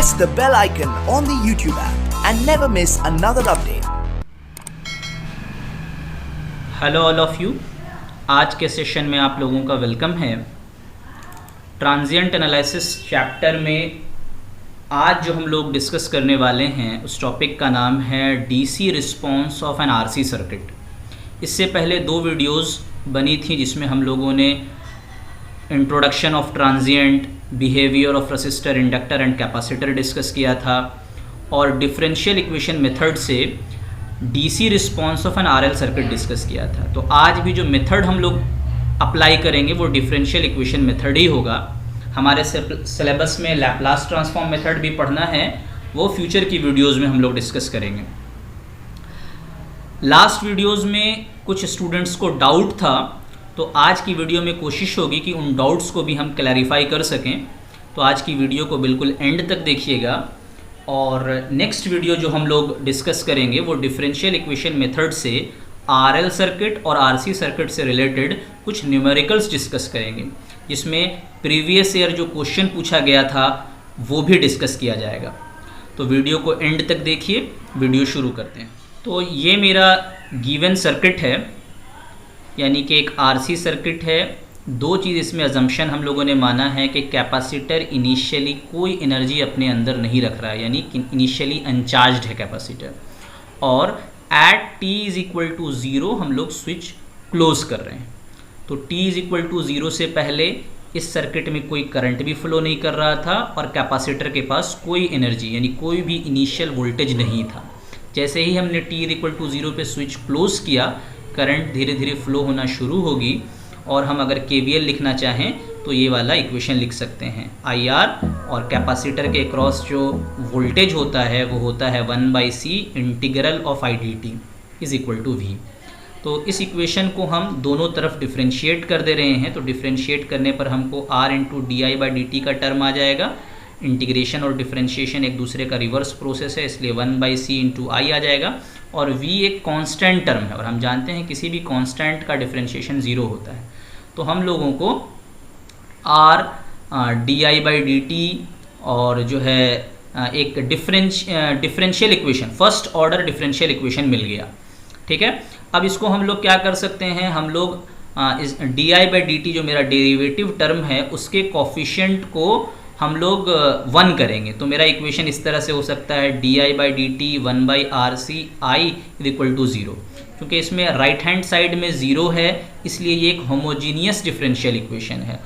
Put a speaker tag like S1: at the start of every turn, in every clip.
S1: press the bell icon on the YouTube app and never miss another update.
S2: Hello all of you, आज के session में आप लोगों का वेलकम है। ट्रांजिएंट एनालिसिस चैप्टर में आज जो हम लोग डिस्कस करने वाले हैं उस टॉपिक का नाम है DC response of an RC circuit. इससे पहले दो वीडियोस बनी थी जिसमें हम लोगों ने introduction of transient, behaviour of resistor, inductor and capacitor discuss किया था और डिफरेंशियल इक्वेशन मेथड से DC response of an RL circuit discuss किया था। तो आज भी जो मेथड हम लोग अप्लाई करेंगे वो डिफरेंशियल इक्वेशन मेथड ही होगा। हमारे सिलेबस में लैप्लास ट्रांसफॉर्म मेथड भी पढ़ना है, वो फ्यूचर की वीडियोस में हम लोग डिस्कस करेंगे। लास्ट वीडियोस में कुछ स्टूडेंट्स को डाउट था, तो आज की वीडियो में कोशिश होगी कि उन डाउट्स को भी हम क्लैरिफाई कर सकें। तो आज की वीडियो को बिल्कुल एंड तक देखिएगा और नेक्स्ट वीडियो जो हम लोग डिस्कस करेंगे वो डिफरेंशियल इक्वेशन मेथड से आरएल सर्किट और आरसी सर्किट से रिलेटेड कुछ न्यूमेरिकल्स डिस्कस करेंगे, जिसमें प्रीवियस ईयर जो क्वेश्चन पूछा गया था वो भी डिस्कस किया जाएगा। तो वीडियो को एंड तक देखिए। वीडियो शुरू करते हैं। तो ये मेरा गिवन सर्किट है, यानी कि एक आरसी सर्किट है। दो चीज़ इसमें अजम्पशन हम लोगों ने माना है कि कैपेसिटर इनिशियली कोई एनर्जी अपने अंदर नहीं रख रहा है, यानी कि इनिशियली अनचार्ज्ड है कैपेसिटर, और at t is equal to 0 हम लोग स्विच क्लोज कर रहे हैं। तो t इज़ इक्वल टू 0 से पहले इस सर्किट में कोई करंट भी फ्लो नहीं कर रहा था और कैपेसिटर के पास कोई एनर्जी यानी कोई भी इनिशियल वोल्टेज नहीं था। जैसे ही हमने t इज इक्वल टू 0 पे स्विच क्लोज किया, करंट धीरे धीरे फ्लो होना शुरू होगी और हम अगर KVL लिखना चाहें तो ये वाला इक्वेशन लिख सकते हैं। IR और कैपेसिटर के क्रॉस जो वोल्टेज होता है वो होता है 1/c integral of I dt is equal to V। तो इस इक्वेशन को हम दोनों तरफ डिफ्रेंशिएट कर दे रहे हैं। तो डिफ्रेंशिएट करने पर हमको R इंटू di/dt का टर्म आ जाएगा। इंटीग्रेशन और डिफ्रेंशिएशन एक दूसरे का रिवर्स प्रोसेस है, इसलिए 1/c इंटू I आ जाएगा। और v एक कांस्टेंट टर्म है और हम जानते हैं किसी भी कांस्टेंट का डिफरेंशिएशन 0 होता है। तो हम लोगों को r di/dt और जो है एक differential equation, first order differential equation मिल गया। ठीक है, अब इसको हम लोग क्या कर सकते हैं, हम लोग इस di/dt जो मेरा डेरिवेटिव टर्म है उसके कोफिशिएंट को हम लोग 1 करेंगे। तो मेरा इक्वेशन इस तरह से हो सकता है di/dt 1/RC I is equal to 0। क्योंकि इसमें राइट हैंड साइड में 0 है इसलिए ये एक होमोजीनियस डिफरेंशियल इक्वेशन है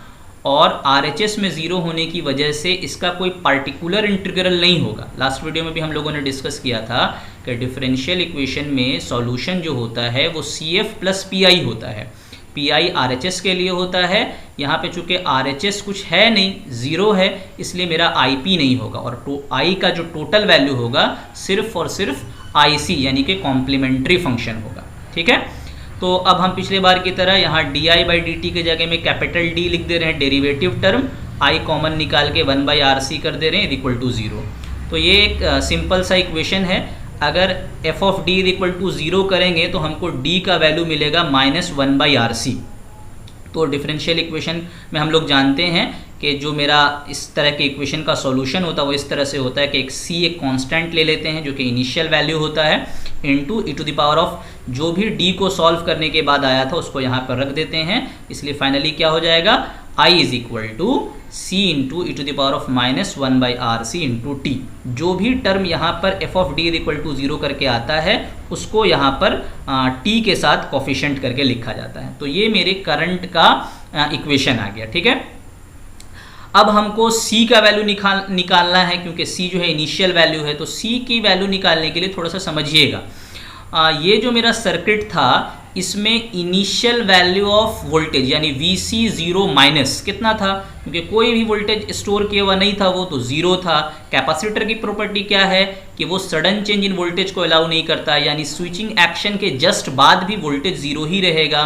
S2: और RHS में 0 होने की वजह से इसका कोई पार्टिकुलर इंटीग्रल नहीं होगा। लास्ट वीडियो में भी हम लोगों ने डिस्कस किया था कि डिफरेंशियल इक्वेशन में सॉल्यूशन जो होता है वो CF प्लस PI होता है। PI RHS के लिए होता है, यहाँ पे चूंकि RHS कुछ है नहीं, 0 है, इसलिए मेरा IP नहीं होगा और I का जो टोटल वैल्यू होगा सिर्फ और सिर्फ IC यानी कि कॉम्प्लीमेंट्री फंक्शन होगा। ठीक है, तो अब हम पिछले बार की तरह यहाँ di/dt के जगह में कैपिटल D लिख दे रहे हैं, डेरिवेटिव टर्म, I कॉमन निकाल के 1/RC कर दे रहे हैं इक्वल टू 0। तो ये एक सिंपल सा इक्वेशन है। अगर f of d is equal to 0 करेंगे तो हमको d का वैल्यू मिलेगा -1/RC। तो डिफरेंशियल इक्वेशन में हम लोग जानते हैं कि जो मेरा इस तरह के इक्वेशन का सॉल्यूशन होता है वो इस तरह से होता है कि एक c एक कांस्टेंट ले लेते हैं जो कि इनिशियल वैल्यू होता है into e to the power of जो भी d को सॉल्व करने के बाद आया था उसको यहाँ पर रख देते हैं। इसलिए फाइनली क्या हो जाएगा, I is equal to c into e to the power of -1/RC into t। जो भी टर्म यहाँ पर f of d is equal to 0 करके आता है उसको यहाँ पर t के साथ कोफिशिएंट करके लिखा जाता है। तो ये मेरे करंट का इक्वेशन आ गया। ठीक है, अब हमको c का वैल्यू निकालना है क्योंकि c जो है इनिशियल वैल्यू है। तो c की वैल्यू निकालने के लिए थोड़ा सा समझिएगा। ये जो मेरा सर्किट था इसमें इनिशियल वैल्यू ऑफ वोल्टेज यानी VC0 माइनस कितना था, क्योंकि कोई भी वोल्टेज स्टोर किया हुआ नहीं था, वो तो 0 था। कैपेसिटर की प्रॉपर्टी क्या है कि वो सडन चेंज इन वोल्टेज को अलाउ नहीं करता, यानी स्विचिंग एक्शन के जस्ट बाद भी वोल्टेज 0 ही रहेगा।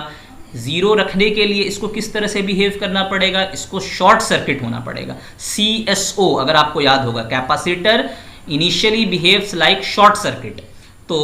S2: 0 रखने के लिए इसको किस तरह से बिहेव करना पड़ेगा, इसको शॉर्ट सर्किट होना पड़ेगा। CSO अगर आपको याद होगा, capacitor initially behaves like short circuit. तो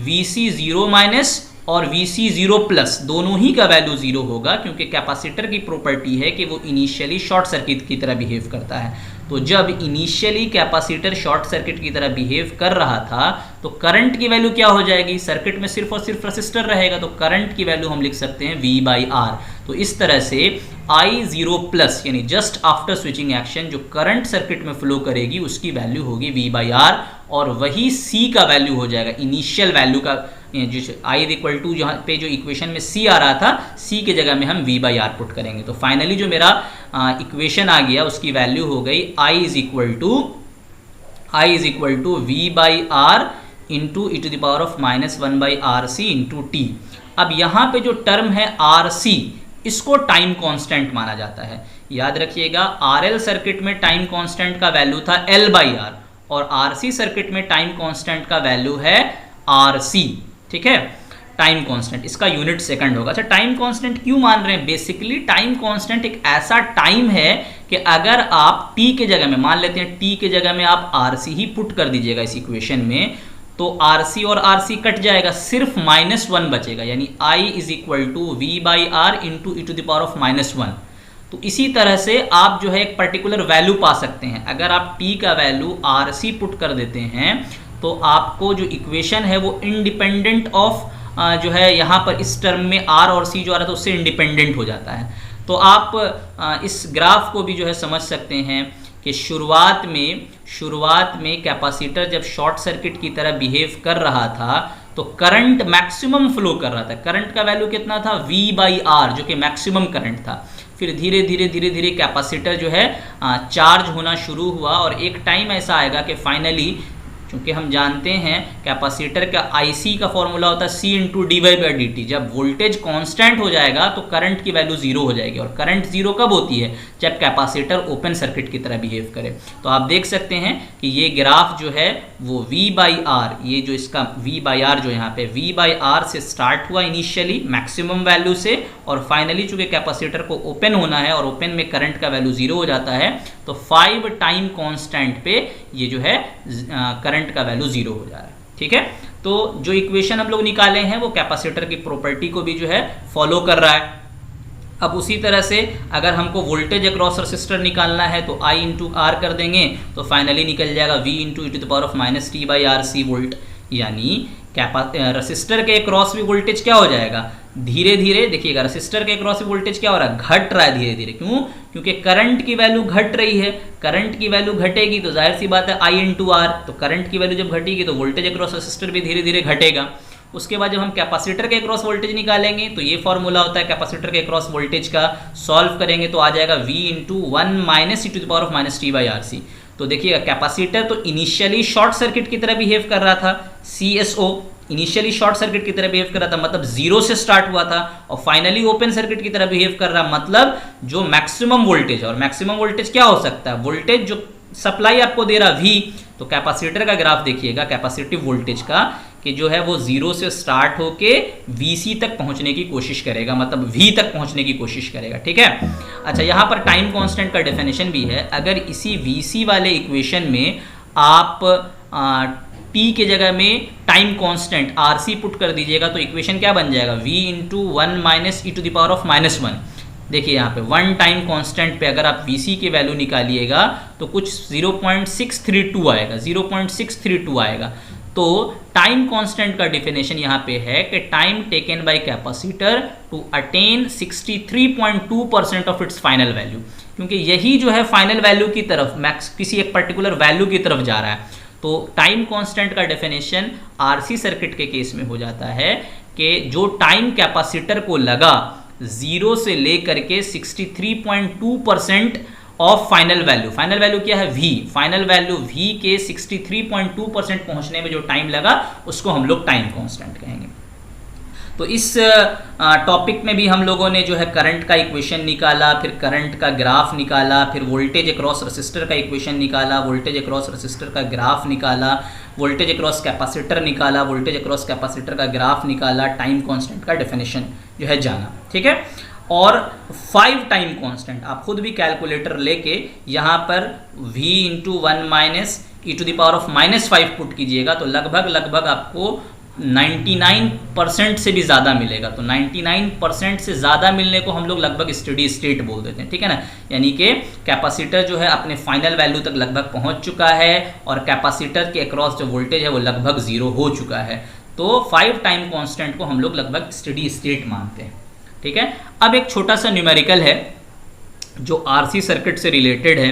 S2: VC0 माइनस और Vc0 प्लस दोनों ही का वैल्यू 0 होगा, क्योंकि कैपेसिटर की प्रॉपर्टी है कि वो इनिशियली शॉर्ट सर्किट की तरह बिहेव करता है। तो जब इनिशियली कैपेसिटर शॉर्ट सर्किट की तरह बिहेव कर रहा था तो करंट की वैल्यू क्या हो जाएगी, सर्किट में सिर्फ और सिर्फ रेसिस्टर रहेगा, तो करंट की वैल्यू हम लिख सकते हैं V/R। तो इस तरह से I0 प्लस यानी जस्ट आफ्टर स्विचिंग एक्शन जो करंट सर्किट में फ्लो करेगी उसकी वैल्यू होगी V/R, और वही C का वैल्यू हो जाएगा इनिशियल वैल्यू का, जो I इक्वल टू जहाँ पे जो इक्वेशन में C आ रहा था C के जगह में हम V/R पुट करेंगे। तो फाइनली जो मेरा इक्वेशन आ गया उसकी वैल्यू हो गई I is equal to V/R into e to the power of -1/RC into T। अब यहाँ पे जो टर्म है RC इसको टाइम कांस्टेंट माना जाता है। याद रखिएगा RL सर्किट में टाइम कांस्टेंट का वैल्यू था L/R और RC सर्किट में टाइम कांस्टेंट का वैल्यू है RC। ठीक है, टाइम कांस्टेंट इसका यूनिट सेकंड होगा। अच्छा, टाइम कांस्टेंट क्यों मान रहे हैं? बेसिकली टाइम कांस्टेंट एक ऐसा टाइम है कि अगर आप t के जगह में मान लेते हैं, t के जगह में आप RC ही पुट कर दीजिएगा इस इक्वेशन में, तो RC और RC कट जाएगा, सिर्फ -1 बचेगा, यानी I is equal to V/R into e to the power of -1। तो इसी तरह से आप जो है एक पर्टिकुलर वैल्यू पा सकते हैं। अगर आप t का वैल्यू RC पुट कर देते हैं तो आपको जो इक्वेशन है वो इंडिपेंडेंट ऑफ जो है यहाँ पर इस टर्म में R और C जो आ रहा था उससे इंडिपेंडेंट हो जाता है। तो आप इस ग्राफ को भी जो है समझ सकते हैं कि शुरुआत में कैपेसिटर जब शॉर्ट सर्किट की तरह बिहेव कर रहा था तो करंट मैक्सिमम फ्लो कर रहा था। करंट का वैल्यू कितना था? V/R, जो कि मैक्सिमम करंट था। फिर धीरे धीरे कैपेसिटर जो है चार्ज होना शुरू हुआ और एक टाइम ऐसा आएगा कि फाइनली, क्योंकि हम जानते हैं कैपेसिटर का IC का फॉर्मूला होता है C इंटू dy/dt, जब वोल्टेज कांस्टेंट हो जाएगा तो करंट की वैल्यू जीरो हो जाएगी। और करंट जीरो कब होती है? जब कैपेसिटर ओपन सर्किट की तरह बिहेव करे। तो आप देख सकते हैं कि ये ग्राफ जो है वो V/R, ये जो इसका V/R जो यहाँ पे V/R से स्टार्ट हुआ इनिशियली मैक्सिमम वैल्यू से, और फाइनली चूंकि कैपेसिटर को ओपन होना है और ओपन में करंट का वैल्यू जीरो हो जाता है तो 5 टाइम कांस्टेंट पे ये जो है करंट का वैल्यू जीरो हो जा रहा है। ठीक है, तो जो इक्वेशन हम लोग निकाले हैं वो कैपेसिटर की प्रॉपर्टी को भी जो है फॉलो कर रहा है। अब उसी तरह से अगर हमको वोल्टेज अक्रॉस रेसिस्टर निकालना है तो I इंटू R कर देंगे तो फाइनली निकल जाएगा V into e to the power of -t/RC volt, यानी रेसिस्टर के अक्रॉस भी वोल्टेज क्या हो जाएगा? धीरे धीरे देखिएगा रेसिस्टर के अक्रॉस भी वोल्टेज क्या हो रहा है? घट रहा है धीरे धीरे। क्यों? क्योंकि करंट की वैल्यू घट रही है। करंट की वैल्यू घटेगी तो जाहिर सी बात है I इंटू R, तो करंट की वैल्यू जब घटेगी तो वोल्टेज अक्रॉस रेसिस्टर भी धीरे धीरे घटेगा। उसके बाद जब हम कैपेसिटर के अक्रॉस वोल्टेज निकालेंगे तो ये फॉर्मूला होता है कैपेसिटर के अक्रॉस वोल्टेज का, सॉल्व करेंगे तो आ जाएगा V into 1 - e to the power of -t/RC। तो देखिएगा कैपेसिटर तो इनिशियली शॉर्ट सर्किट की तरह बिहेव कर रहा था, CSO इनिशियली शॉर्ट सर्किट की तरह बिहेव कर रहा था, मतलब जीरो से स्टार्ट हुआ था, और फाइनली ओपन सर्किट की तरह बिहेव कर रहा, मतलब जो मैक्सिमम वोल्टेज, और मैक्सिमम वोल्टेज क्या हो सकता है? वोल्टेज जो सप्लाई आपको दे रहा V। तो कैपेसिटर का ग्राफ देखिएगा कैपेसिटिव वोल्टेज का, कि जो है वो जीरो से स्टार्ट होके VC तक पहुंचने की कोशिश करेगा, मतलब V तक पहुंचने की कोशिश करेगा। ठीक है, अच्छा यहाँ पर टाइम कांस्टेंट का डेफिनेशन भी है। अगर इसी VC वाले इक्वेशन में आप T के जगह में टाइम कांस्टेंट RC पुट कर दीजिएगा तो इक्वेशन क्या बन जाएगा? V into 1 - e to the power of -1। देखिए यहाँ पे 1 टाइम कांस्टेंट पे अगर आप VC की वैल्यू निकालिएगा तो कुछ 0.632 आएगा, 0.632 आएगा। तो टाइम कांस्टेंट का डेफिनेशन यहाँ पे है कि time taken by capacitor to attain 63.2% of its final value, क्योंकि यही जो है फाइनल वैल्यू की तरफ मैक्स किसी एक पर्टिकुलर वैल्यू की तरफ जा रहा है। तो टाइम कांस्टेंट का डेफिनेशन RC सर्किट के केस में हो जाता है कि जो टाइम कैपेसिटर को लगा जीरो से लेकर के 63.2% of final value. Final value क्या है? V। फाइनल वैल्यू V के 63.2% पहुंचने में जो टाइम लगा उसको हम लोग टाइम कांस्टेंट कहेंगे। तो इस टॉपिक में भी हम लोगों ने जो है करंट का इक्वेशन निकाला, फिर करंट का ग्राफ निकाला, फिर वोल्टेज अक्रॉस रेसिस्टर का इक्वेशन निकाला, वोल्टेज अक्रॉस रेसिस्टर का ग्राफ निकाला, वोल्टेज अक्रॉस कैपेसिटर निकाला, वोल्टेज अक्रॉस कैपेसिटर का ग्राफ निकाला, टाइम कांस्टेंट का डेफिनेशन जो है जाना। ठीक है, और 5 टाइम कांस्टेंट आप खुद भी कैलकुलेटर लेके यहाँ पर V into 1 - e to the power of -5 put कीजिएगा तो लगभग आपको 99% से भी ज़्यादा मिलेगा। तो 99% से ज़्यादा मिलने को हम लोग लगभग स्टेडी स्टेट बोल देते हैं, ठीक है ना। यानी कि कैपेसिटर जो है अपने फाइनल वैल्यू तक लगभग पहुंच चुका है और कैपेसिटर के अक्रॉस जो वोल्टेज है वो लगभग ज़ीरो हो चुका है। तो 5 टाइम कांस्टेंट को हम लोग लगभग स्टेडी स्टेट मानते हैं, ठीक है। अब एक छोटा सा न्यूमेरिकल है जो आरसी सर्किट से रिलेटेड है,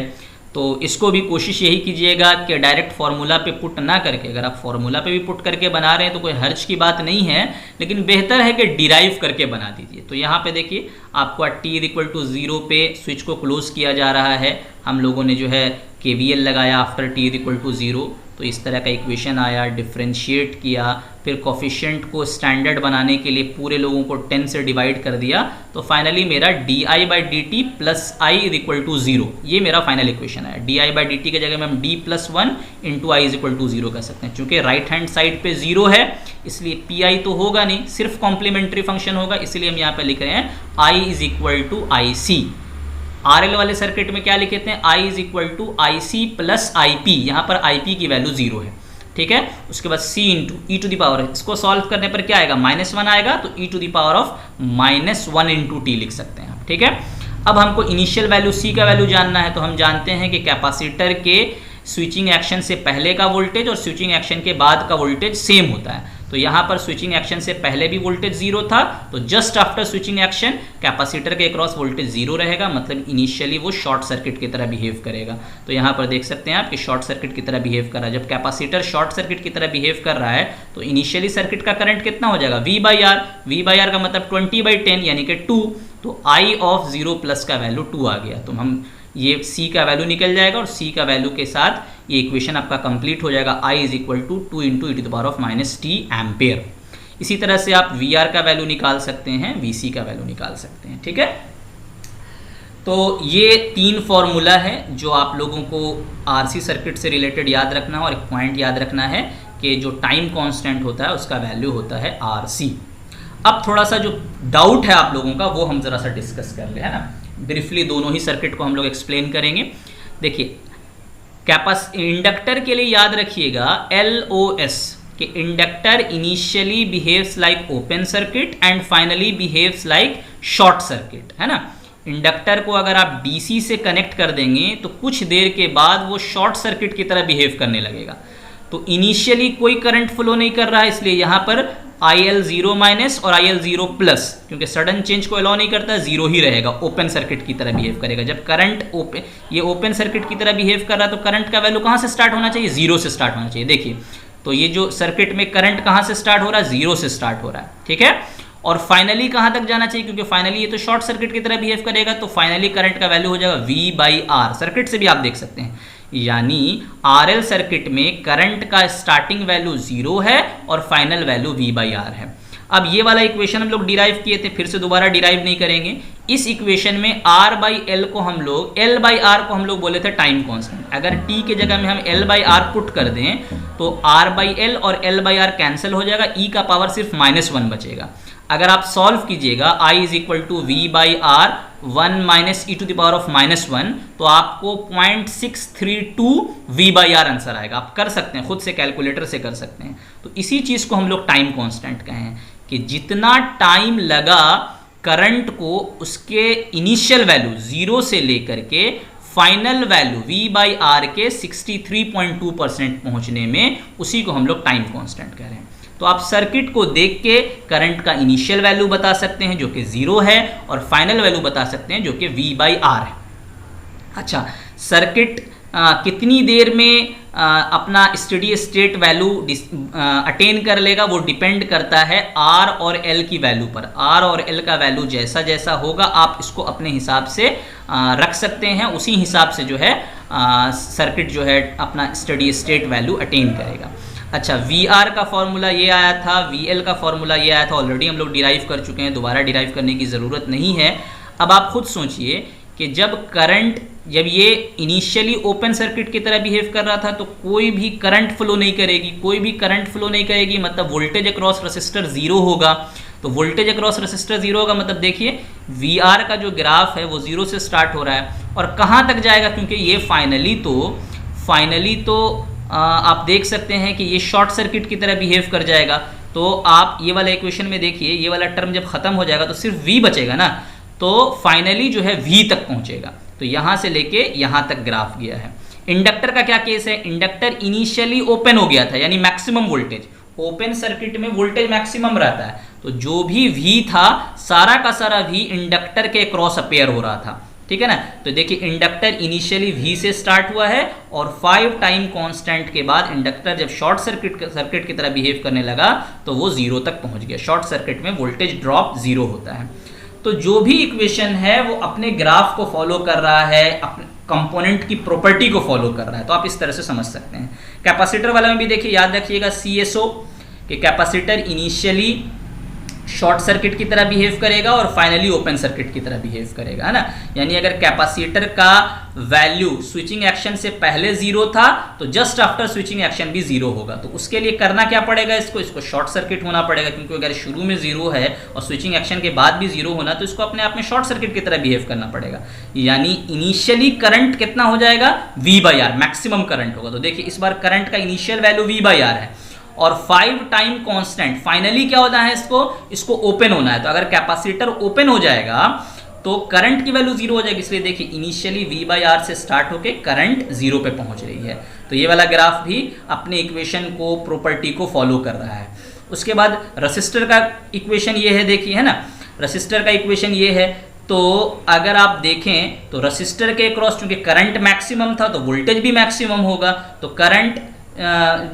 S2: तो इसको भी कोशिश यही कीजिएगा कि डायरेक्ट फार्मूला पे पुट ना करके, अगर आप फार्मूला पे भी पुट करके बना रहे हैं तो कोई हर्ज की बात नहीं है, लेकिन बेहतर है कि डिराइव करके बना दीजिए। तो यहाँ पे देखिए आपको t=0 पे स्विच को क्लोज किया जा रहा है, हम लोगों ने जो है KVL लगाया आफ्टर t=0, तो इस तरह का इक्वेशन आया, डिफ्रेंशिएट किया, फिर कोफिशिएंट को स्टैंडर्ड बनाने के लिए पूरे लोगों को 10 से डिवाइड कर दिया, तो फाइनली मेरा di/dt प्लस i = 0, ये मेरा फाइनल इक्वेशन है। di/dt के जगह में हम d+1 × i = 0 कर सकते हैं। चूंकि राइट हैंड साइड पे 0 है इसलिए pi तो होगा नहीं, सिर्फ कॉम्प्लीमेंट्री फंक्शन होगा, इसलिए हम यहाँ पे लिख रहे हैं i = ic। RL वाले सर्किट में क्या लिखे थे, I = IC + IP, यहाँ पर IP की वैल्यू 0 है, ठीक है। उसके बाद C × e⁻, इसको सॉल्व करने पर क्या आएगा, -1 आएगा, तो e⁻−1 × t लिख सकते हैं, ठीक है। अब हमको इनिशियल वैल्यू C का वैल्यू जानना है, तो हम जानते हैं कि कैपेसिटर के स्विचिंग एक्शन से पहले का वोल्टेज और स्विचिंग एक्शन के बाद का वोल्टेज सेम होता है। तो यहाँ पर स्विचिंग एक्शन से पहले भी वोल्टेज 0 था, तो just after switching action capacitor के अक्रॉस वोल्टेज 0 रहेगा, मतलब इनिशियली वो शॉर्ट सर्किट की तरह बिहेव करेगा। तो यहाँ पर देख सकते हैं आप कि शॉर्ट सर्किट की तरह बिहेव कर रहा है। जब कैपेसिटर शॉर्ट सर्किट की तरह बिहेव कर रहा है तो इनिशियली सर्किट का करंट कितना हो जाएगा, V/R का मतलब 20/10 यानी कि 2, तो I ऑफ 0+ का वैल्यू 2 आ गया। तो हम ये C का वैल्यू निकल जाएगा और C का वैल्यू के साथ ये इक्वेशन आपका कंप्लीट हो जाएगा, I = 2 × e⁻t एम्पेयर। इसी तरह से आप VR का वैल्यू निकाल सकते हैं, VC का वैल्यू निकाल सकते हैं, ठीक है। तो ये 3 फॉर्मूला है जो आप लोगों को RC सर्किट से रिलेटेड याद रखना है, और एक पॉइंट याद रखना है कि जो टाइम कांस्टेंट होता है उसका वैल्यू होता है RC। अब थोड़ा सा जो डाउट है आप लोगों का वो हम ज़रा सा डिस्कस कर ले, है ना। ब्रीफली दोनों ही सर्किट को हम लोग एक्सप्लेन करेंगे। देखिए इंडक्टर के लिए याद रखिएगा LOS कि inductor initially behaves like open circuit and finally behaves like short circuit, है ना। इंडक्टर को अगर आप DC से कनेक्ट कर देंगे तो कुछ देर के बाद वो शॉर्ट सर्किट की तरह बिहेव करने लगेगा। तो इनिशियली कोई करंट फ्लो नहीं कर रहा है, इसलिए यहाँ पर IL0- और IL0+, क्योंकि सडन चेंज को अलाउ नहीं करता, 0 ही रहेगा, ओपन सर्किट की तरह बिहेव करेगा। जब करंट ये ओपन सर्किट की तरह बिहेव कर रहा है तो करंट का वैल्यू कहाँ से स्टार्ट होना चाहिए, 0 से स्टार्ट होना चाहिए। देखिए तो ये जो सर्किट में करंट कहाँ से स्टार्ट हो रहा है, 0 से स्टार्ट हो रहा है, ठीक है। और फाइनली कहाँ तक जाना चाहिए, क्योंकि फाइनली ये तो शॉर्ट सर्किट की तरह बिहेव करेगा, तो फाइनली करंट का वैल्यू हो जाएगा V/R। सर्किट से भी आप देख सकते हैं, यानी RL सर्किट में करंट का स्टार्टिंग वैल्यू 0 है और फाइनल वैल्यू V/R है। अब ये वाला इक्वेशन हम लोग डिराइव किए थे, फिर से दोबारा डिराइव नहीं करेंगे। इस इक्वेशन में R/L को हम लोग L/R को हम लोग बोले थे टाइम कांस्टेंट। अगर T के जगह में हम L/R पुट कर दें तो R/L और L/R कैंसिल हो जाएगा, E का पावर सिर्फ -1 बचेगा। अगर आप सॉल्व कीजिएगा I = V/R 1 - e⁻−1, तो आपको 0.632 V/R आंसर आएगा। आप कर सकते हैं, खुद से कैलकुलेटर से कर सकते हैं। तो इसी चीज़ को हम लोग टाइम कांस्टेंट कहें हैं कि जितना टाइम लगा करंट को उसके इनिशियल वैल्यू 0 से लेकर के फाइनल वैल्यू V/R के 63.2% पहुंचने में, उसी को हम लोग टाइम कांस्टेंट कह रहे हैं। तो आप सर्किट को देख के करंट का इनिशियल वैल्यू बता सकते हैं जो कि 0 है, और फाइनल वैल्यू बता सकते हैं जो कि V/R है। अच्छा, सर्किट कितनी देर में अपना स्टेडी स्टेट वैल्यू अटेन कर लेगा वो डिपेंड करता है R और L की वैल्यू पर। R और L का वैल्यू जैसा जैसा होगा आप इसको अपने हिसाब से रख सकते हैं, उसी हिसाब से जो है सर्किट जो है अपना स्टेडी स्टेट वैल्यू अटेन करेगा। अच्छा, VR का फॉर्मूला ये आया था, VL का फॉर्मूला ये आया था, ऑलरेडी हम लोग डिराइव कर चुके हैं, दोबारा डिराइव करने की ज़रूरत नहीं है। अब आप खुद सोचिए कि जब ये इनिशियली ओपन सर्किट की तरह बिहेव कर रहा था तो कोई भी करंट फ्लो नहीं करेगी, मतलब वोल्टेज अक्रॉस रेसिस्टर 0 होगा। तो वोल्टेज अक्रॉस रेसिस्टर 0 होगा मतलब देखिए VR का जो ग्राफ है वो 0 से स्टार्ट हो रहा है और कहाँ तक जाएगा, क्योंकि ये फाइनली तो आप देख सकते हैं कि ये शॉर्ट सर्किट की तरह बिहेव कर जाएगा। तो आप ये वाला इक्वेशन में देखिए, ये वाला टर्म जब खत्म हो जाएगा तो सिर्फ v बचेगा ना, तो फाइनली जो है v तक पहुंचेगा। तो यहां से लेके यहां तक ग्राफ गया है। इंडक्टर का क्या केस है, इंडक्टर इनिशियली ओपन हो गया था, यानी मैक्सिमम वोल्टेज, ओपन सर्किट में वोल्टेज मैक्सिमम रहता है, तो जो भी V था सारा का सारा V इंडक्टर के क्रॉस अपेयर हो रहा था, ठीक है ना। तो देखिए इंडक्टर इनिशियली V से स्टार्ट हुआ है और 5 टाइम कांस्टेंट के बाद इंडक्टर जब शॉर्ट सर्किट की तरह बिहेव करने लगा तो वो 0 तक पहुंच गया। शॉर्ट सर्किट में वोल्टेज ड्रॉप 0 होता है। तो जो भी इक्वेशन है वो अपने ग्राफ को फॉलो कर रहा है, अपने कंपोनेंट की प्रॉपर्टी को फॉलो कर रहा है, तो आप इस तरह से समझ सकते हैं। कैपेसिटर वाला में भी देखिए, याद रखिएगा CSO कि कैपेसिटर इनिशियली शॉर्ट सर्किट की तरह बिहेव करेगा और फाइनली ओपन सर्किट की तरह बिहेव करेगा, है ना। यानी अगर कैपेसिटर का वैल्यू स्विचिंग एक्शन से पहले 0 था तो जस्ट आफ्टर स्विचिंग एक्शन भी 0 होगा। तो उसके लिए करना क्या पड़ेगा, इसको शॉर्ट सर्किट होना पड़ेगा, क्योंकि अगर शुरू में 0 है और स्विचिंग एक्शन के बाद भी 0 होना तो इसको अपने आप में शॉर्ट सर्किट की तरह बिहेव करना पड़ेगा। यानी इनिशियली करंट कितना हो जाएगा, V/R, मैक्सिमम करंट होगा। तो देखिए इस बार करंट का इनिशियल वैल्यू V/R है और 5 टाइम कांस्टेंट, फाइनली क्या होना है, इसको ओपन होना है। तो अगर कैपेसिटर ओपन हो जाएगा तो करंट की वैल्यू 0 हो जाएगी। इसलिए देखिए इनिशियली V/R से स्टार्ट होके करंट 0 पे पहुंच रही है। तो ये वाला ग्राफ भी अपने इक्वेशन को, प्रॉपर्टी को फॉलो कर रहा है। उसके बाद रसिस्टर का इक्वेशन ये है, देखिए, है ना। रसिस्टर का इक्वेशन ये है, तो अगर आप देखें तो रसिस्टर के क्रॉस चूंकि करंट मैक्सिमम था तो वोल्टेज भी मैक्सिमम होगा। तो करंट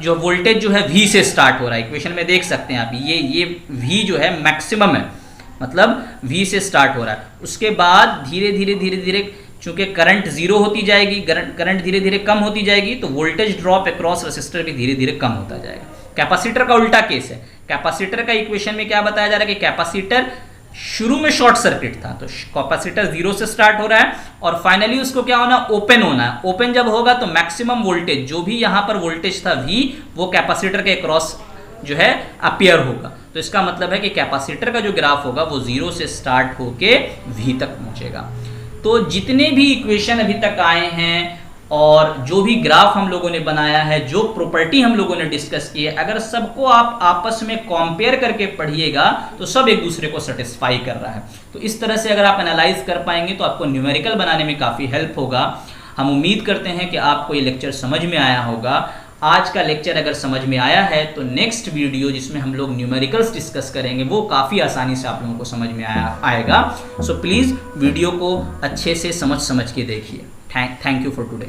S2: जो वोल्टेज जो है V से स्टार्ट हो रहा है, इक्वेशन में देख सकते हैं आप, ये V जो है मैक्सिमम है, मतलब V से स्टार्ट हो रहा है। उसके बाद धीरे धीरे चूंकि करंट 0 होती जाएगी, करंट धीरे धीरे कम होती जाएगी, तो वोल्टेज ड्रॉप अक्रॉस रसिस्टर भी धीरे धीरे कम होता जाएगा। कैपेसिटर का उल्टा केस है। कैपेसिटर का इक्वेशन में क्या बताया जा रहा है कि कैपेसिटर शुरू में शॉर्ट सर्किट था, तो कैपेसिटर 0 से स्टार्ट हो रहा है और फाइनली उसको क्या होना, ओपन होना है। ओपन जब होगा तो मैक्सिमम वोल्टेज, जो भी यहां पर वोल्टेज था V, वो कैपेसिटर के क्रॉस जो है अपीयर होगा। तो इसका मतलब है कि कैपेसिटर का जो ग्राफ होगा वो 0 से स्टार्ट होके V तक पहुंचेगा। तो जितने भी इक्वेशन अभी तक आए हैं और जो भी ग्राफ हम लोगों ने बनाया है, जो प्रॉपर्टी हम लोगों ने डिस्कस की है, अगर सबको आप आपस में कंपेयर करके पढ़िएगा तो सब एक दूसरे को सेटिस्फाई कर रहा है। तो इस तरह से अगर आप एनालाइज कर पाएंगे तो आपको न्यूमेरिकल बनाने में काफ़ी हेल्प होगा। हम उम्मीद करते हैं कि आपको ये लेक्चर समझ में आया होगा। आज का लेक्चर अगर समझ में आया है तो नेक्स्ट वीडियो जिसमें हम लोग न्यूमेरिकल्स डिस्कस करेंगे वो काफ़ी आसानी से आप लोगों को समझ में आएगा। सो प्लीज़ वीडियो को अच्छे से समझ के देखिए। Thank you for today.